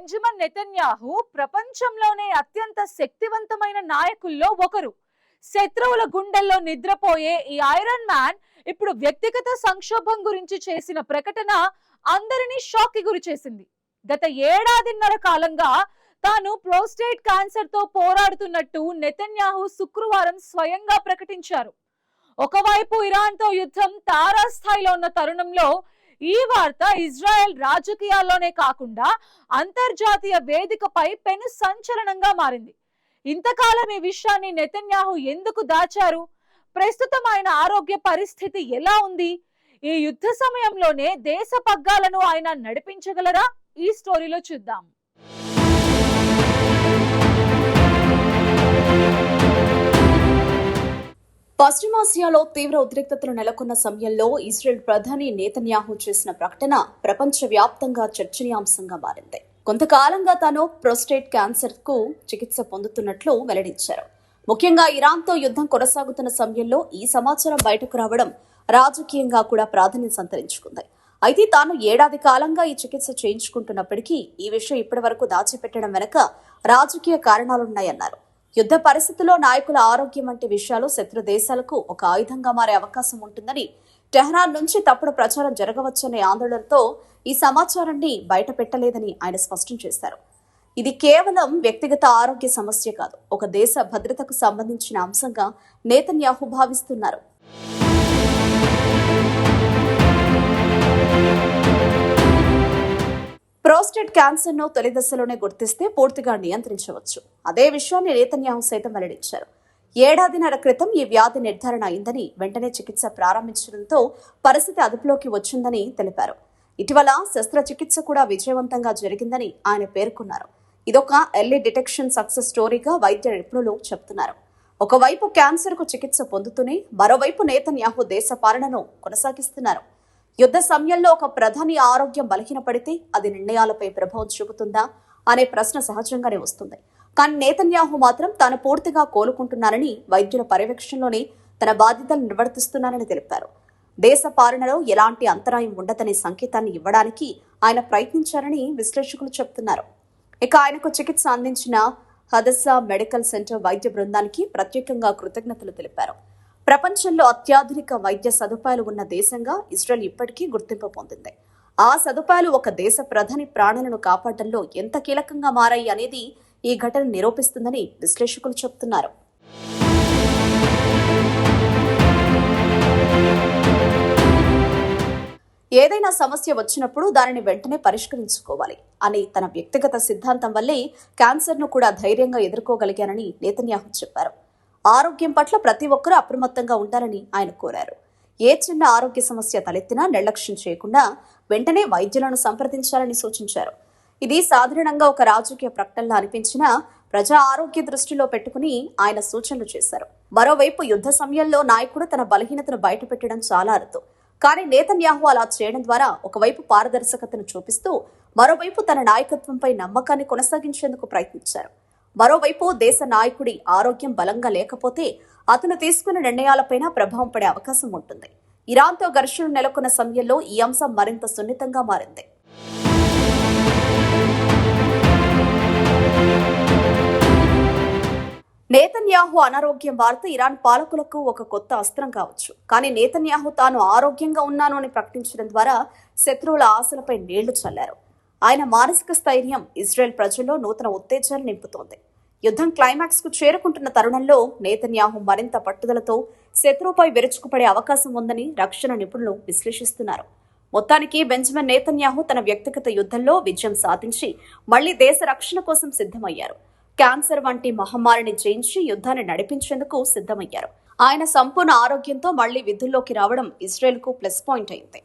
Benjamin Netanyahu ప్రపంచంలోనే అత్యంత శక్తివంతమైన నాయకుల్లో ఒకరు. శత్రువుల గుండెల్లో నిద్రపోయే ఈ ఐరన్ మ్యాన్ ఇప్పుడు వ్యక్తిగత సంక్షోభం గురించి చేసిన ప్రకటన అందరినీ షాక్ కి గురి చేసింది. గత ఏడాదిన్నర కాలంగా తాను ప్రోస్టేట్ క్యాన్సర్ తో పోరాడుతున్నట్టు నెతన్యాహు శుక్రవారం స్వయంగా ప్రకటించారు. ఒకవైపు ఇరాన్ తో యుద్ధం తారాస్థాయిలో ఉన్న తరుణంలో ఈ వార్త ఇజ్రాయెల్ రాజకీయాల్లోనే కాకుండా అంతర్జాతీయ వేదికపై పెను సంచలనంగా మారింది. ఇంతకాలం ఈ విషయాన్ని నెతన్యాహు ఎందుకు దాచారు? ప్రస్తుతం ఆయన ఆరోగ్య పరిస్థితి ఎలా ఉంది? ఈ యుద్ధ సమయంలోనే దేశ పగ్గాలను ఆయన నడిపించగలరా? ఈ స్టోరీలో చూద్దాం. పశ్చిమాసియాలో తీవ్ర ఉద్రిక్తతలు నెలకొన్న సమయంలో ఇజ్రాయెల్ ప్రధాని నెతన్యాహు చేసిన ప్రకటన ప్రపంచవ్యాప్తంగా చర్చనీయాంశంగా మారింది. కొంతకాలంగా తాను ప్రోస్టేట్ క్యాన్సర్ కు చికిత్స పొందుతున్నట్లు వెల్లడించారు. ముఖ్యంగా ఇరాన్తో యుద్ధం కొనసాగుతున్న సమయంలో ఈ సమాచారం బయటకు రావడం రాజకీయంగా కూడా ప్రాధాన్యం సంతరించుకుంది. అయితే తాను ఏడాది కాలంగా ఈ చికిత్స చేయించుకుంటున్నప్పటికీ ఈ విషయం ఇప్పటివరకు దాచిపెట్టడం వెనుక రాజకీయ కారణాలున్నాయన్నారు. యుద్ధ పరిస్థితుల్లో నాయకుల ఆరోగ్యం వంటి విషయాలు శత్రు దేశాలకు ఒక ఆయుధంగా మారే అవకాశం ఉంటుందని, టెహ్రాన్ నుంచి తప్పుడు ప్రచారం జరగవచ్చనే ఆందోళనతో ఈ సమాచారాన్ని బయట పెట్టలేదని ఆయన స్పష్టం చేశారు. ఇది కేవలం వ్యక్తిగత ఆరోగ్య సమస్య కాదు, ఒక దేశ భద్రతకు సంబంధించిన అంశంగా నెతన్యాహు భావిస్తున్నారు. ప్రోస్టేట్ క్యాన్సర్ ను తొలి దశలోనే గుర్తిస్తే పూర్తిగా నియంత్రించవచ్చు. అదే విషయాన్ని నెతన్యాహు సైతం వెల్లడించారు. ఏడాదిన్నర క్రితం ఈ వ్యాధి నిర్ధారణ అయిందని, వెంటనే చికిత్స ప్రారంభించడంతో పరిస్థితి అదుపులోకి వచ్చిందని తెలిపారు. ఇటీవల శస్త్రచికిత్స కూడా విజయవంతంగా జరిగిందని ఆయన పేర్కొన్నారు. ఇదొక ఎర్లీ డిటెక్షన్ సక్సెస్ స్టోరీగా వైద్య నిపుణులు చెబుతున్నారు. ఒకవైపు క్యాన్సర్ కు చికిత్స పొందుతూనే మరోవైపు నెతన్యాహు దేశ పాలనను కొనసాగిస్తున్నారు. యుద్ధ సమయంలో ఒక ప్రధాని ఆరోగ్యం బలహీనపడితే అది నిర్ణయాలపై ప్రభావం చూపుతుందా అనే ప్రశ్న సహజంగానే వస్తుంది. కానీ నెతన్యాహు మాత్రం తాను పూర్తిగా కోలుకుంటున్నారని, వైద్యుల పర్యవేక్షణలోనే తన బాధ్యతలు నిర్వర్తిస్తున్నారని తెలిపారు. దేశ పాలనలో ఎలాంటి అంతరాయం ఉండదనే సంకేతాన్ని ఇవ్వడానికి ఆయన ప్రయత్నించారని విశ్లేషకులు చెబుతున్నారు. ఇక ఆయనకు చికిత్స అందించిన హదస్సా మెడికల్ సెంటర్ వైద్య బృందానికి ప్రత్యేకంగా కృతజ్ఞతలు తెలిపారు. ప్రపంచంలో అత్యాధునిక వైద్య సదుపాయాలు ఉన్న దేశంగా ఇజ్రాయెల్ ఇప్పటికీ గుర్తింపు పొందింది. ఆ సదుపాయాలు ఒక దేశ ప్రధాని ప్రాణాలను కాపాడడంలో ఎంత కీలకంగా మారాయి అనేది ఈ ఘటన నిరూపిస్తుందని విశ్లేషకులు చెబుతున్నారు. ఏదైనా సమస్య వచ్చినప్పుడు దానిని వెంటనే పరిష్కరించుకోవాలి అని తన వ్యక్తిగత సిద్ధాంతం వల్లే క్యాన్సర్ను కూడా ధైర్యంగా ఎదుర్కోగలిగానని నెతన్యాహు చెప్పారు. ఆరోగ్యం పట్ల ప్రతి ఒక్కరూ అప్రమత్తంగా ఉండాలని ఆయన కోరారు. ఏ చిన్న ఆరోగ్య సమస్య తలెత్తినా నిర్లక్ష్యం చేయకుండా వెంటనే వైద్యులను సంప్రదించాలని సూచించారు. ఇది సాధారణంగా ఒక రాజకీయ ప్రకటనలా అనిపించినా ప్రజా ఆరోగ్య దృష్టిలో పెట్టుకుని ఆయన సూచనలు చేశారు. మరోవైపు యుద్ధ సమయంలో నాయకుడు తన బలహీనతను బయటపెట్టడం చాలా అరుదు. కానీ నెతన్యాహు అలా చేయడం ద్వారా ఒకవైపు పారదర్శకతను చూపిస్తూ మరోవైపు తన నాయకత్వంపై నమ్మకాన్ని కొనసాగించేందుకు ప్రయత్నించారు. మరోవైపు దేశ నాయకుడి ఆరోగ్యం బలంగా లేకపోతే అతను తీసుకున్న నిర్ణయాలపైన ప్రభావం పడే అవకాశం ఉంటుంది. ఇరాన్తో ఘర్షణలు నెలకొన్న సమయంలో ఈ అంశం మరింత సున్నితంగా మారింది. నెతన్యాహు అనారోగ్యం వార్త ఇరాన్ పాలకులకు ఒక కొత్త అస్త్రం కావచ్చు. కానీ నెతన్యాహు తాను ఆరోగ్యంగా ఉన్నాను అని ప్రకటించడం ద్వారా శత్రువుల ఆశలపై నీళ్లు చల్లారు. ఆయన మానసిక స్థైర్యం ఇజ్రాయెల్ ప్రజల్లో నూతన ఉత్తేజాలు నింపుతోంది. యుద్ధం క్లైమాక్స్ కు చేరుకుంటున్న తరుణంలో నెతన్యాహు మరింత పట్టుదలతో శత్రువుపై విరుచుకుపడే అవకాశం ఉందని రక్షణ నిపుణులు విశ్లేషిస్తున్నారు. మొత్తానికి బెంజమిన్ నెతన్యాహు తన వ్యక్తిగత యుద్ధంలో విజయం సాధించి మళ్లీ దేశ రక్షణ కోసం సిద్ధమయ్యారు. క్యాన్సర్ వంటి మహమ్మారిని జయించి యుద్ధాన్ని నడిపించేందుకు సిద్ధమయ్యారు. ఆయన సంపూర్ణ ఆరోగ్యంతో మళ్లీ విధుల్లోకి రావడం ఇజ్రాయెల్ కు ప్లస్ పాయింట్ అయింది.